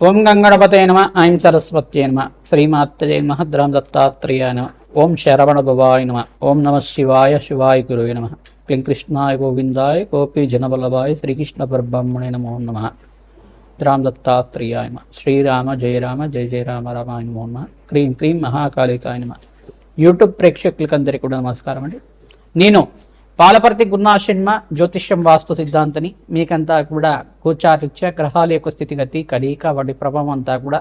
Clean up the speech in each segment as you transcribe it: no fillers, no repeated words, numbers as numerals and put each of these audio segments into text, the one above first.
ఓం గంగణపతే నమ. ఐం సరస్వత్యే నమ. శ్రీమాత్రే నమ. ద్రాం దత్తాత్రేయాయ నమ. ఓం శరవణ భవాయ నమ. ఓం నమ శివాయ శివాయ గురువే నమ. క్లీం కృష్ణాయ గోవిందాయ గోపీ జనవల్లభాయ శ్రీకృష్ణ పరబ్రహ్మణే నమో నమ. ద్రాం దత్తాత్రేయాయ నమ. శ్రీరామ జయ రామ జయ జయ రామ రామాయ నమో నమ. క్రీం క్రీం మహాకాళికాయ నమ. యూట్యూబ్ ప్రేక్షకులకందరికీ కూడా నమస్కారం అండి. నేను పాలపర్తి గురునాశన్మ జ్యోతిష్యం వాస్తు సిద్ధాంతని మీకంతా కూడా గోచారిత్య గ్రహాల యొక్క స్థితిగతి కలయిక వాటి ప్రభావం అంతా కూడా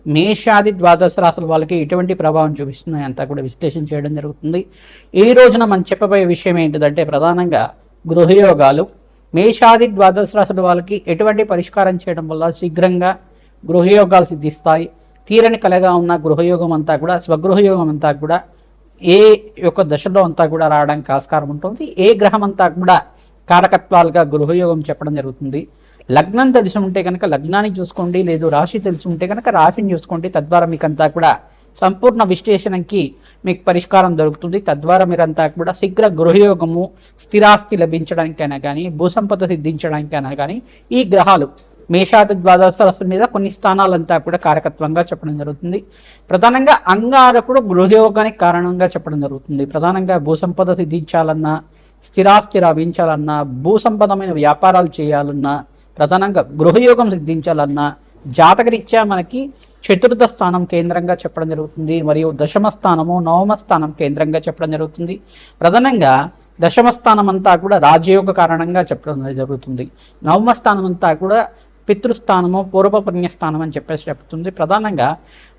మేషాది ద్వాదశ రాశుల వాళ్ళకి ఎటువంటి ప్రభావం చూపిస్తున్నాయి అంతా కూడా విశ్లేషణ చేయడం జరుగుతుంది. ఈ రోజున మనం చెప్పబోయే విషయం ఏంటిదంటే ప్రధానంగా గృహయోగాలు మేషాది ద్వాదశ రాశుల వాళ్ళకి ఎటువంటి పరిష్కారం చేయడం వల్ల శీఘ్రంగా గృహయోగాలు సిద్ధిస్తాయి. తీరని కలగా ఉన్న గృహయోగం అంతా కూడా స్వగృహయోగం అంతా కూడా ఏ యొక్క దశలో అంతా కూడా రావడానికి ఆస్కారం ఉంటుంది. ఏ గ్రహం అంతా కూడా కారకత్వాలుగా గృహయోగం చెప్పడం జరుగుతుంది. లగ్నం తెలిసి ఉంటే కనుక లగ్నాన్ని చూసుకోండి, లేదు రాశి తెలిసి ఉంటే కనుక రాశిని చూసుకోండి. తద్వారా మీకంతా కూడా సంపూర్ణ విశ్లేషణకి మీకు పరిష్కారం దొరుకుతుంది. తద్వారా మీరంతా కూడా శీఘ్ర గృహయోగము స్థిరాస్తి లభించడానికైనా కానీ భూసంపద సిద్ధించడానికైనా కానీ ఈ గ్రహాలు మేషాది ద్వాదశ రాశుల మీద కొన్ని స్థానాలంతా కూడా కారకత్వంగా చెప్పడం జరుగుతుంది. ప్రధానంగా అంగారకుడు గృహయోగానికి కారణంగా చెప్పడం జరుగుతుంది. ప్రధానంగా భూసంపద సిద్ధించాలన్నా స్థిరాస్తి లభించాలన్నా భూసంపదమైన వ్యాపారాలు చేయాలన్నా ప్రధానంగా గృహయోగం సిద్ధించాలన్నా జాతకరీత్యా మనకి చతుర్థ స్థానం కేంద్రంగా చెప్పడం జరుగుతుంది. మరియు దశమ స్థానము నవమ స్థానం కేంద్రంగా చెప్పడం జరుగుతుంది. ప్రధానంగా దశమ స్థానం అంతా కూడా రాజయోగ కారణంగా చెప్పడం జరుగుతుంది. నవమ స్థానం అంతా కూడా పితృస్థానము పూర్వ పుణ్యస్థానం అని చెప్తుంది. ప్రధానంగా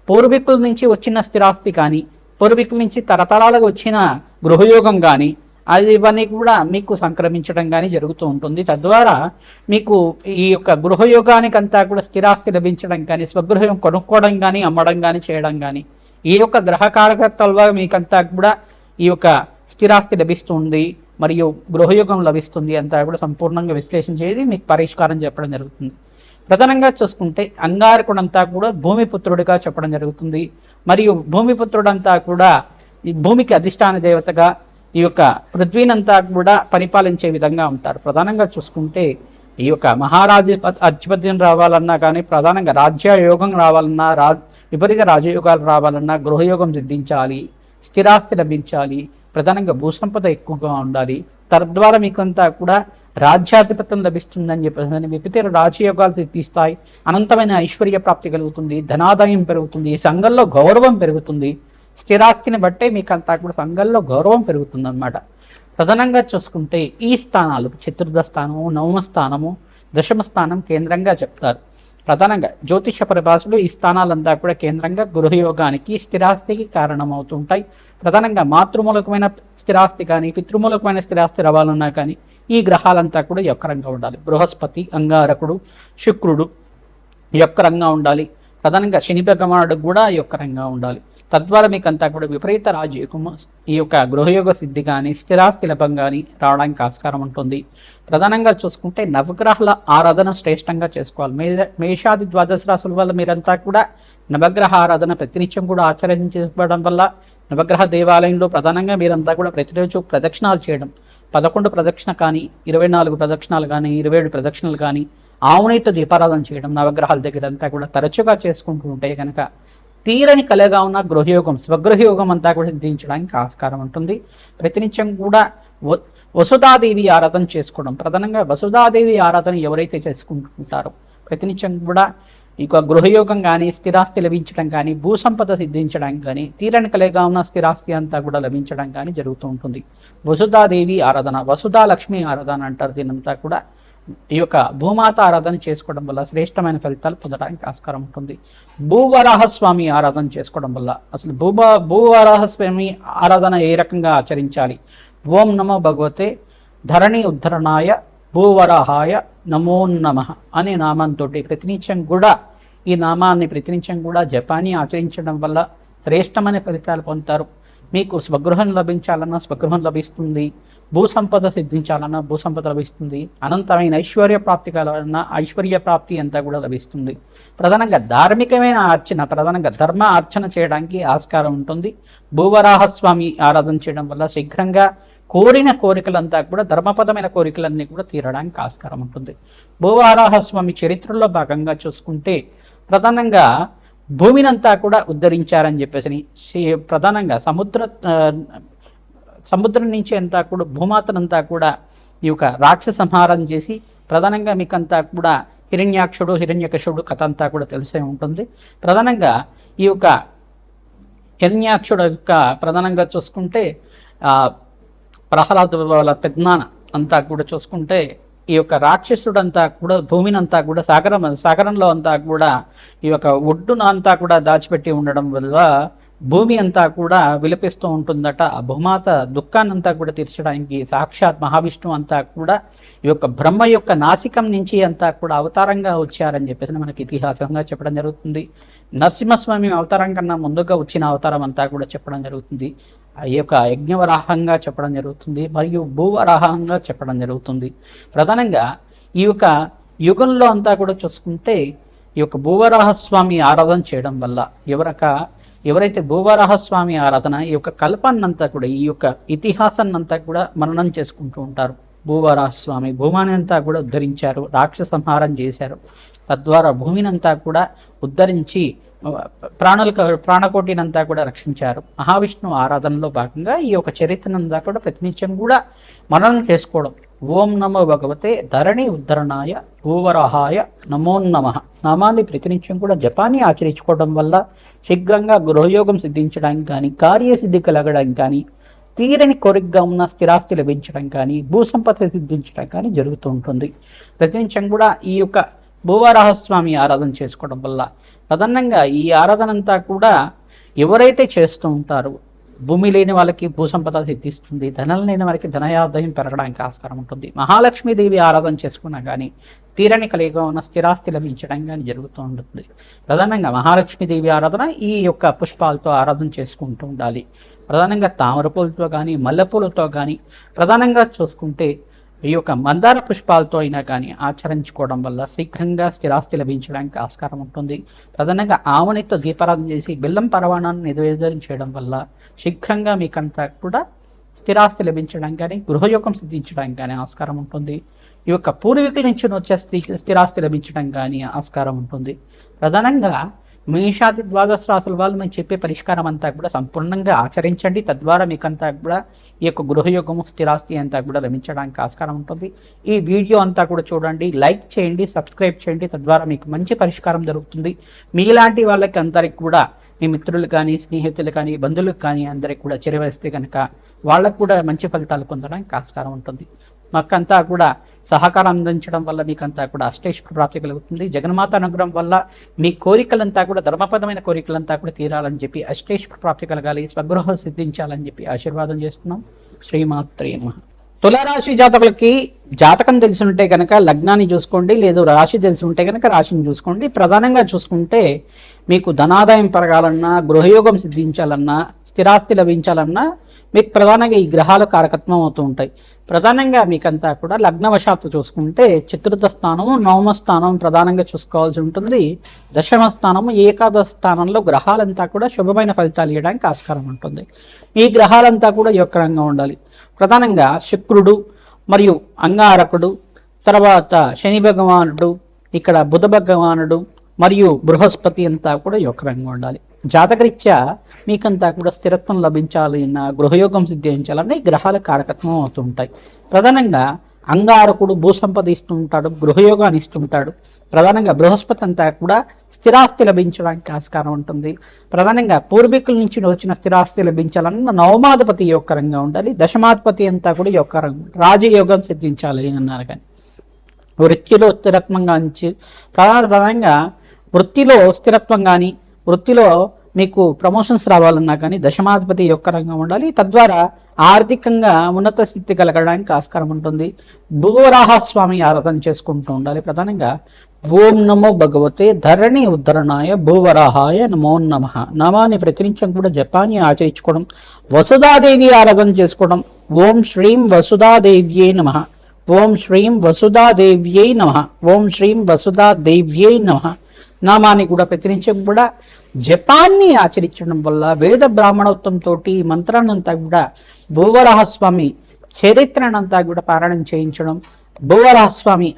పూర్వీకుల నుంచి వచ్చిన స్థిరాస్తి కానీ పూర్వీకుల నుంచి తరతరాలకు వచ్చిన గృహయోగం కానీ అది ఇవన్నీ కూడా మీకు సంక్రమించడం కానీ జరుగుతూ ఉంటుంది. తద్వారా మీకు ఈ యొక్క గృహయోగానికి అంతా కూడా స్థిరాస్తి లభించడం కానీ స్వగృహం కొనుక్కోవడం కానీ అమ్మడం కానీ చేయడం కానీ ఈ యొక్క గ్రహకారకత్వాల మీకంతా కూడా ఈ యొక్క స్థిరాస్తి లభిస్తుంది మరియు గృహయోగం లభిస్తుంది అంతా కూడా సంపూర్ణంగా విశ్లేషణ చేసి మీకు పరిష్కారం చెప్పడం జరుగుతుంది. ప్రధానంగా చూసుకుంటే అంగారకుడంతా కూడా భూమిపుత్రుడిగా చెప్పడం జరుగుతుంది. మరియు భూమిపుత్రుడంతా కూడా ఈ భూమికి అధిష్టాన దేవతగా ఈ యొక్క పృథ్వీనంతా కూడా పరిపాలించే విధంగా ఉంటారు. ప్రధానంగా చూసుకుంటే ఈ యొక్క అధిపత్యం రావాలన్నా కానీ ప్రధానంగా రాజ్యయోగం రావాలన్నా విపరీత రాజయోగాలు రావాలన్నా గృహయోగం సిద్ధించాలి, స్థిరాస్తి లభించాలి, ప్రధానంగా భూసంపద ఎక్కువగా ఉండాలి. తద్వారా మీకంతా కూడా రాజ్యాధిపత్యం లభిస్తుందని చెప్పేసి విపరీత రాజయోగాలు సిద్ధిస్తాయి. అనంతమైన ఐశ్వర్య ప్రాప్తి కలుగుతుంది, ధనాదాయం పెరుగుతుంది, సంఘంలో గౌరవం పెరుగుతుంది. స్థిరాస్తిని బట్టే మీకంతా కూడా సంఘంలో గౌరవం పెరుగుతుంది అన్నమాట. ప్రధానంగా చూసుకుంటే ఈ స్థానాలు చతుర్థ స్థానము నవమ స్థానము దశమ స్థానం కేంద్రంగా చెప్తారు. ప్రధానంగా జ్యోతిష పరిభాషలు ఈ స్థానాలంతా కూడా కేంద్రంగా గృహయోగానికి స్థిరాస్తికి కారణమవుతుంటాయి. ప్రధానంగా మాతృమూలకమైన స్థిరాస్తి కానీ పితృమూలకమైన స్థిరాస్తి రావాలన్నా కానీ ఈ గ్రహాలంతా కూడా యొక్కరంగా ఉండాలి. బృహస్పతి అంగారకుడు శుక్రుడు యొక్కరంగా ఉండాలి. ప్రధానంగా శని భగవానుడు కూడా యొక్కరంగా ఉండాలి. తద్వారా మీకు అంతా కూడా విపరీత రాజయోగము ఈ యొక్క గృహయోగ సిద్ధి కానీ స్థిరాస్తి లభం కానీ రావడానికి ఆస్కారం ఉంటుంది. ప్రధానంగా చూసుకుంటే నవగ్రహాల ఆరాధన శ్రేష్టంగా చేసుకోవాలి. మేషాది ద్వాదశ రాశుల వల్ల మీరంతా కూడా నవగ్రహ ఆరాధన ప్రతినిత్యం కూడా ఆచరించడం వల్ల నవగ్రహ దేవాలయంలో ప్రధానంగా మీరంతా కూడా ప్రతిరోజు ప్రదక్షిణాలు చేయడం 11 ప్రదక్షిణ కానీ 24 ప్రదక్షిణాలు కానీ 27 ప్రదక్షిణలు కానీ ఆవునేతో దీపారాధన చేయడం నవగ్రహాల దగ్గర అంతా కూడా తరచుగా చేసుకుంటూ ఉంటే కనుక తీరని కలగా ఉన్న గృహయోగం స్వగృహయోగం అంతా కూడా సిద్ధించడానికి ఆస్కారం ఉంటుంది. ప్రతినిత్యం కూడా వసుధాదేవి ఆరాధన చేసుకోవడం ప్రధానంగా వసుధాదేవి ఆరాధన ఎవరైతే చేసుకుంటుంటారో ప్రతినిత్యం కూడా ఈ గృహయోగం కానీ స్థిరాస్తి లభించడం కానీ భూసంపద సిద్ధించడానికి కానీ తీరని కలగా ఉన్న స్థిరాస్తి అంతా కూడా లభించడం కానీ జరుగుతూ ఉంటుంది. వసుధాదేవి ఆరాధన వసుధా లక్ష్మి ఆరాధన అంటారు. దీనంతా కూడా ఈ యొక్క భూమాత ఆరాధన చేసుకోవడం వల్ల శ్రేష్టమైన ఫలితాలు పొందడానికి ఆస్కారం ఉంటుంది. భూవరాహస్వామి ఆరాధన చేసుకోవడం వల్ల అసలు భూవరాహస్వామి ఆరాధన ఏ రకంగా ఆచరించాలి? ఓం నమో భగవతే ధరణి ఉద్ధరణాయ భూవరాహాయ నమో నమః అనే నామంతో ప్రతినిత్యం కూడా ఈ నామాన్ని ప్రతినిత్యం కూడా జపాన్ని ఆచరించడం వల్ల శ్రేష్టమైన ఫలితాలు పొందుతారు. మీకు స్వగృహం లభించాలన్నా స్వగృహం లభిస్తుంది, భూసంపద సిద్ధించాలన్నా భూసంపద లభిస్తుంది, అనంతమైన ఐశ్వర్య ప్రాప్తి కావాలన్నా ఐశ్వర్య ప్రాప్తి అంతా కూడా లభిస్తుంది. ప్రధానంగా ధార్మికమైన అర్చన ప్రధానంగా ధర్మ అర్చన చేయడానికి ఆస్కారం ఉంటుంది. భూవరాహస్వామి ఆరాధన చేయడం వల్ల శీఘ్రంగా కోరిన కోరికలంతా కూడా ధర్మపదమైన కోరికలన్నీ కూడా తీరడానికి ఆస్కారం ఉంటుంది. భూవరాహస్వామి చరిత్రలో భాగంగా చూసుకుంటే ప్రధానంగా భూమినంతా కూడా ఉద్ధరించారని చెప్పేసి ప్రధానంగా సముద్రం నుంచి అంతా కూడా భూమాతనంతా కూడా ఈ యొక్క రాక్షస సంహారం చేసి ప్రధానంగా మీకంతా కూడా హిరణ్యాక్షుడు హిరణ్యకశుడు కథ అంతా కూడా తెలిసే ఉంటుంది. ప్రధానంగా ఈ యొక్క హిరణ్యాక్షుడు యొక్క ప్రధానంగా చూసుకుంటే ప్రహ్లాద వాళ్ళ పెద్దనాన్న అంతా కూడా చూసుకుంటే ఈ యొక్క రాక్షసుడంతా కూడా భూమినంతా కూడా సాగరంలో అంతా కూడా ఈ యొక్క ఒడ్డున అంతా కూడా దాచిపెట్టి ఉండడం వల్ల భూమి అంతా కూడా విలపిస్తూ ఉంటుందట. ఆ భూమాత దుఃఖాన్నంతా కూడా తీర్చడానికి సాక్షాత్ మహావిష్ణువు అంతా కూడా ఈ యొక్క బ్రహ్మ యొక్క నాసికం నుంచి అంతా కూడా అవతారంగా వచ్చారని చెప్పేసి మనకి ఇతిహాసంగా చెప్పడం జరుగుతుంది. నరసింహస్వామి అవతారం కన్నా ముందుగా వచ్చిన అవతారం అంతా కూడా చెప్పడం జరుగుతుంది. ఈ యొక్క యజ్ఞవరాహంగా చెప్పడం జరుగుతుంది, మరియు భూవరాహంగా చెప్పడం జరుగుతుంది. ప్రధానంగా ఈ యొక్క యుగంలో అంతా కూడా చూసుకుంటే ఈ యొక్క భూవరాహస్వామి ఆరాధన చేయడం వల్ల ఎవరైతే భూవరాహస్వామి ఆరాధన ఈ యొక్క కల్పాన్నంతా కూడా ఈ యొక్క ఇతిహాసాన్నంతా కూడా మననం చేసుకుంటూ ఉంటారు. భూవరాహస్వామి భూమాని అంతా కూడా ఉద్ధరించారు, రాక్షస సంహారం చేశారు. తద్వారా భూమినంతా కూడా ఉద్ధరించి ప్రాణకోటినంతా కూడా రక్షించారు. మహావిష్ణువు ఆరాధనలో భాగంగా ఈ యొక్క చరిత్రనంతా కూడా ప్రతినిత్యం కూడా మననం చేసుకోవడం. ఓం నమో భగవతే ధరణి ఉద్ధరణాయ భూవరాహాయ నమో నమః నామాన్ని ప్రతినిత్యం కూడా జపాన్ని ఆచరించుకోవడం వల్ల శీఘ్రంగా గృహయోగం సిద్ధించడానికి కానీ, కార్యసిద్ధి కలగడానికి కానీ, తీరని కోరికగా ఉన్న స్థిరాస్తి లభించడం కానీ, భూసంపద సిద్ధించడం కానీ జరుగుతూ ఉంటుంది. ప్రతినిత్యం కూడా ఈ యొక్క భూవరాహస్వామి ఆరాధన చేసుకోవడం వల్ల ప్రధానంగా ఈ ఆరాధన అంతా కూడా ఎవరైతే చేస్తూ ఉంటారో భూమి లేని వాళ్ళకి భూసంపద సిద్ధిస్తుంది, ధనం లేని వారికి ధనయాదాయం పెరగడానికి ఆస్కారం ఉంటుంది. మహాలక్ష్మీదేవి ఆరాధన చేసుకున్నా కానీ తీరని కలిగిగా ఉన్న స్థిరాస్తి లభించడం కానీ జరుగుతూ ఉంటుంది. ప్రధానంగా మహాలక్ష్మీదేవి ఆరాధన ఈ యొక్క పుష్పాలతో ఆరాధన చేసుకుంటూ ఉండాలి. ప్రధానంగా తామర పూలతో కానీ, మల్లెపూలతో కానీ, ప్రధానంగా చూసుకుంటే ఈ యొక్క మందార పుష్పాలతో అయినా కానీ ఆచరించుకోవడం వల్ల శీఘ్రంగా స్థిరాస్తి లభించడానికి ఆస్కారం ఉంటుంది. ప్రధానంగా ఆవునితో దీపారాధన చేసి బెల్లం పరవాణాన్ని నివేదన చేయడం వల్ల శీఘ్రంగా మీకంతా కూడా స్థిరాస్తి లభించడానికి కానీ, గృహయోగం సిద్ధించడానికి కానీ ఆస్కారం ఉంటుంది. ఈ యొక్క పూర్వీకుల నుంచి వచ్చే స్థిరాస్తి లభించడం కానీ ఆస్కారం ఉంటుంది. ప్రధానంగా మేషాది ద్వాదశ రాశుల వాళ్ళు మేము చెప్పే పరిష్కారం అంతా కూడా సంపూర్ణంగా ఆచరించండి. తద్వారా మీకంతా కూడా ఈ యొక్క గృహయోగము స్థిరాస్తి అంతా కూడా లభించడానికి ఆస్కారం ఉంటుంది. ఈ వీడియో అంతా కూడా చూడండి, లైక్ చేయండి, సబ్స్క్రైబ్ చేయండి. తద్వారా మీకు మంచి పరిష్కారం దొరుకుతుంది. మీలాంటి వాళ్ళకి అందరికి కూడా మీ మిత్రులు కానీ, స్నేహితులు కానీ, బంధువులకు కానీ అందరికి కూడా చేరవేస్తే కనుక వాళ్ళకు కూడా మంచి ఫలితాలు పొందడానికి ఆస్కారం ఉంటుంది. మాకంతా కూడా సహకారం అందించడం వల్ల మీకంతా కూడా అష్టైశ్వర్య ప్రాప్తి కలుగుతుంది. జగన్మాత అనుగ్రహం వల్ల మీ కోరికలంతా కూడా ధర్మపదమైన కోరికలంతా కూడా తీరాలని చెప్పి అష్టైశ్వర్య ప్రాప్తి కలగాలి, స్వగృహం సిద్ధించాలని చెప్పి ఆశీర్వాదం చేస్తున్నాం. శ్రీమాత్రే నమః. తులారాశి జాతకులకి జాతకం తెలిసి ఉంటే కనుక లగ్నాన్ని చూసుకోండి, లేదు రాశి తెలిసి ఉంటే కనుక రాశిని చూసుకోండి. ప్రధానంగా చూసుకుంటే మీకు ధనాదాయం పెరగాలన్నా, గృహయోగం సిద్ధించాలన్నా, స్థిరాస్తి లభించాలన్నా మీకు ప్రధానంగా ఈ గ్రహాలు కారకత్వం అవుతూ ఉంటాయి. ప్రధానంగా మీకంతా కూడా లగ్నవశాత్తు చూసుకుంటే చతుర్థ స్థానము, నవమ స్థానం ప్రధానంగా చూసుకోవాల్సి ఉంటుంది. దశమ స్థానము, ఏకాదశ స్థానంలో గ్రహాలంతా కూడా శుభమైన ఫలితాలు ఇవ్వడానికి ఆస్కారం ఉంటుంది. ఈ గ్రహాలంతా కూడా యొక్కరంగా ఉండాలి. ప్రధానంగా శుక్రుడు మరియు అంగారకుడు, తర్వాత శని భగవానుడు, ఇక్కడ బుధ భగవానుడు మరియు బృహస్పతి అంతా కూడా యొక్కరంగా ఉండాలి. జాతకరీత్యా మీకంతా కూడా స్థిరత్వం లభించాలన్నా, గృహయోగం సిద్ధించాలన్నా ఈ గ్రహాల కారకత్వం అవుతుంటాయి. ప్రధానంగా అంగారకుడు భూసంపద ఇస్తుంటాడు, గృహయోగాన్ని ఇస్తుంటాడు. ప్రధానంగా బృహస్పతి అంతా కూడా స్థిరాస్తి లభించడానికి ఆస్కారం ఉంటుంది. ప్రధానంగా పూర్వీకుల నుంచి వచ్చిన స్థిరాస్తి లభించాలన్న నవమాధిపతి యొక్కరంగా ఉండాలి. దశమాధిపతి అంతా కూడా యొక్కరంగా రాజయోగం సిద్ధించాలి అన్నారు. కానీ వృత్తిలో స్థిరత్వం కానీ ప్రధానంగా వృత్తిలో స్థిరత్వం కానీ, వృత్తిలో మీకు ప్రమోషన్స్ రావాలన్నా కానీ దశమాధిపతి యొక్కరంగా ఉండాలి. తద్వారా ఆర్థికంగా ఉన్నత స్థితి కలగడానికి ఆస్కారం ఉంటుంది. భూవరాహస్వామి ఆరాధన చేసుకుంటూ ఉండాలి. ప్రధానంగా ఓం నమో భగవతే ధరణి ఉద్ధరణాయ భూవరాహాయ నమో నమః నామాన్ని ప్రతినిత్యం కూడా జపాన్ని ఆచరించుకోవడం. వసుధాదేవి ఆరాధన చేసుకోవడం. ఓం శ్రీం వసుధాదేవ్యై నమః, ఓం శ్రీం వసుధాదేవ్యై నమః, ఓం శ్రీం వసుధాదేవ్యై నమః నామాన్ని కూడా ప్రతినిత్యం కూడా జపాన్ని ఆచరించడం వల్ల వేద బ్రాహ్మణోత్వంతో ఈ మంత్రాన్నంతా కూడా భూవరాహస్వామి చరిత్రనంతా కూడా పారాయణం చేయించడం, భూవరాహస్వామి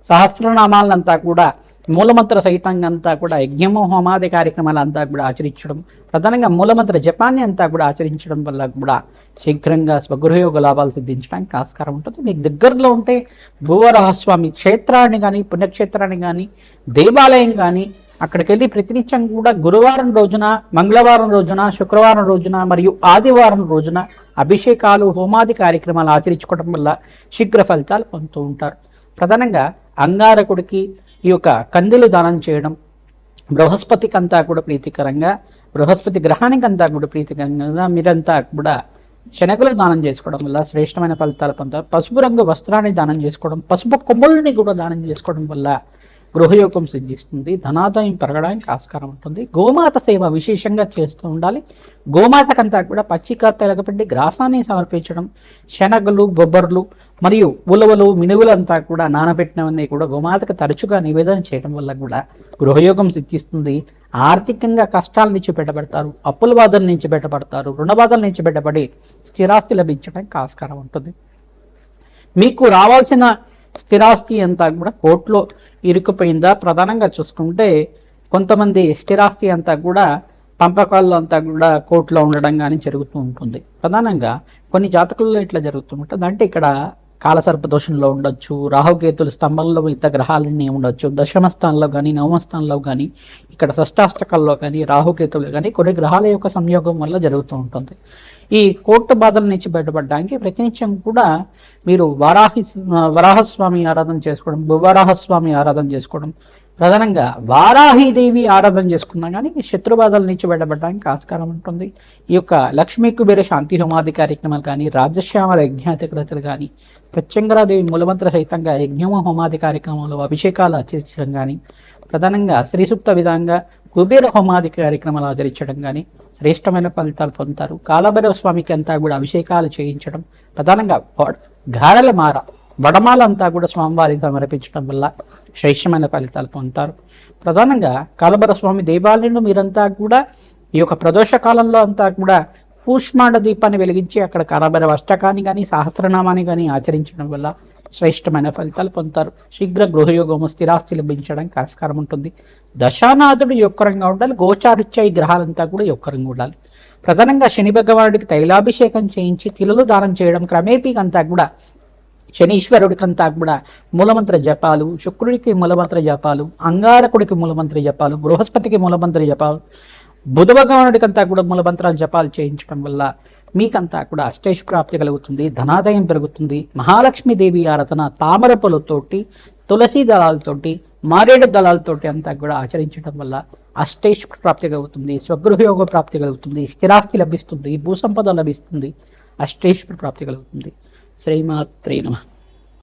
సహస్రనామాలంతా కూడా మూలమంత్ర సహితంగా అంతా కూడా యజ్ఞము హోమాది కార్యక్రమాలు అంతా కూడా ఆచరించడం, ప్రధానంగా మూలమంత్ర జపాన్ని అంతా కూడా ఆచరించడం వల్ల కూడా శీఘ్రంగా స్వగృహయోగ లాభాలు సిద్ధించడానికి ఆస్కారం ఉంటుంది. మీకు దగ్గరలో ఉంటే భూవరాహస్వామి క్షేత్రాన్ని కానీ, పుణ్యక్షేత్రాన్ని కానీ, దేవాలయం కానీ అక్కడికి వెళ్ళి ప్రతినిత్యం కూడా గురువారం రోజున, మంగళవారం రోజున, శుక్రవారం రోజున మరియు ఆదివారం రోజున అభిషేకాలు హోమాది కార్యక్రమాలు ఆచరించుకోవడం వల్ల శీఘ్ర ఫలితాలు పొందుతూ ఉంటారు. ప్రధానంగా అంగారకుడికి ఈ యొక్క కందులు దానం చేయడం, బృహస్పతికి అంతా కూడా ప్రీతికరంగా, బృహస్పతి గ్రహానికి అంతా కూడా ప్రీతికరంగా మీరంతా కూడా శనగలు దానం చేసుకోవడం వల్ల శ్రేష్టమైన ఫలితాలు పొందుతారు. పసుపు రంగు వస్త్రాన్ని దానం చేసుకోవడం, పసుపు కొమ్ముల్ని కూడా దానం చేసుకోవడం వల్ల గృహయోగం సిద్ధిస్తుంది, ధనాదాయం పెరగడానికి ఆస్కారం ఉంటుంది. గోమాత సేవ విశేషంగా చేస్తూ ఉండాలి. గోమాతకంతా కూడా పచ్చిక తెలగపెట్టి గ్రాసాన్ని సమర్పించడం, శనగలు, బొబ్బర్లు మరియు ఉలవలు, మినువులు అంతా కూడా నానబెట్టినవన్నీ కూడా గోమాతకు తరచుగా నివేదన చేయడం వల్ల కూడా గృహయోగం సిద్ధిస్తుంది. ఆర్థికంగా కష్టాల నుంచి బయటపడతారు, అప్పుల బాధల నుంచి బయటపడతారు, రుణ బాధల నుంచి బయటపడి స్థిరాస్తి లభించడానికి ఆస్కారం ఉంటుంది. మీకు రావాల్సిన స్థిరాస్తి అంతా కూడా కోర్టులో ఇరుక్కుపోయిందా? ప్రధానంగా చూసుకుంటే కొంతమంది స్థిరాస్తి అంతా కూడా పంపకాల్లో అంతా కూడా కోర్టులో ఉండడం కానీ జరుగుతూ ఉంటుంది. ప్రధానంగా కొన్ని జాతకుల్లో ఇట్లా జరుగుతూ ఉంటుంది. అంటే ఇక్కడ కాలసర్ప దోషంలో ఉండొచ్చు, రాహుకేతుల స్తంభంలో ఇతర గ్రహాలన్నీ ఉండొచ్చు, దశమ స్థానంలో కానీ, నవమ స్థానంలో కానీ, ఇక్కడ షష్టాష్టకాల్లో కానీ, రాహుకేతులు కానీ కొన్ని గ్రహాల యొక్క సంయోగం వల్ల జరుగుతూ ఉంటుంది. ఈ కోర్టు బాధల నుంచి బయటపడడానికి ప్రతినిత్యం కూడా మీరు వరాహస్వామి ఆరాధన చేసుకోవడం, భువరాహస్వామి ఆరాధన చేసుకోవడం, ప్రధానంగా వారాహీదేవి ఆరాధన చేసుకున్నా కానీ శత్రుబాధల నుంచి బయటపడడానికి ఆస్కారం ఉంటుంది. ఈ యొక్క లక్ష్మీ కుబేర శాంతి హోమాది కార్యక్రమాలు కానీ, రాజశ్యామల యజ్ఞాతిక్రతలు కానీ, ప్రత్యంగరాదేవి మూలమంత్ర సహితంగా యజ్ఞమ హోమాది కార్యక్రమంలో అభిషేకాలు ఆచరించడం కానీ, ప్రధానంగా శ్రీసూక్త విధంగా కుబేర హోమాది కార్యక్రమాలు ఆచరించడం కానీ శ్రేష్టమైన ఫలితాలు పొందుతారు. కాలభైరవ స్వామికి అంతా కూడా అభిషేకాలు చేయించడం, ప్రధానంగా గారెల మార వడమాల అంతా కూడా స్వామివారికి సమర్పించడం వల్ల శ్రేష్టమైన ఫలితాలు పొందుతారు. ప్రధానంగా కాలభైరవ స్వామి దేవాలయంలో మీరంతా కూడా ఈ యొక్క ప్రదోష కాలంలో అంతా కూడా కూష్మాండ దీపాన్ని వెలిగించి అక్కడ కాలభైరవ అష్టకాన్ని కానీ, సహస్రనామాన్ని కానీ ఆచరించడం వల్ల శ్రేష్టమైన ఫలితాలు పొందుతారు. శీఘ్ర గృహయోగము, స్థిరాస్తి లభించడానికి ఆస్కారం ఉంటుంది. దశానాథుడు యొక్కరంగా ఉండాలి. గోచారిత్య ఈ గ్రహాలంతా కూడా యొక్కరంగా ఉండాలి. ప్రధానంగా శని భగవానుడికి తైలాభిషేకం చేయించి తిలలు దానం చేయడం, క్రమేపీ అంతా కూడా శనీశ్వరుడికంతా కూడా మూలమంత్ర జపాలు, శుక్రుడికి మూలమంత్ర జపాలు, అంగారకుడికి మూలమంత్ర జపాలు, బృహస్పతికి మూలమంత్ర జపాలు, బుధ భగవానుడికంతా కూడా మూలమంత్రాలు జపాలు చేయించడం వల్ల మీకంతా కూడా అష్టైష్ ప్రాప్తి కలుగుతుంది, ధనాదాయం పెరుగుతుంది. మహాలక్ష్మీదేవి ఆరాధన తామర పూలతోటి, తులసి దళాలతోటి, మారేడు దళాలతోటి అంతా కూడా ఆచరించడం వల్ల అష్టైష్ ప్రాప్తి కలుగుతుంది, స్వగృహయోగ ప్రాప్తి కలుగుతుంది, స్థిరాస్తి లభిస్తుంది, భూసంపద లభిస్తుంది, అష్టైష్ ప్రాప్తి కలుగుతుంది. శ్రీమాత్రే నమః.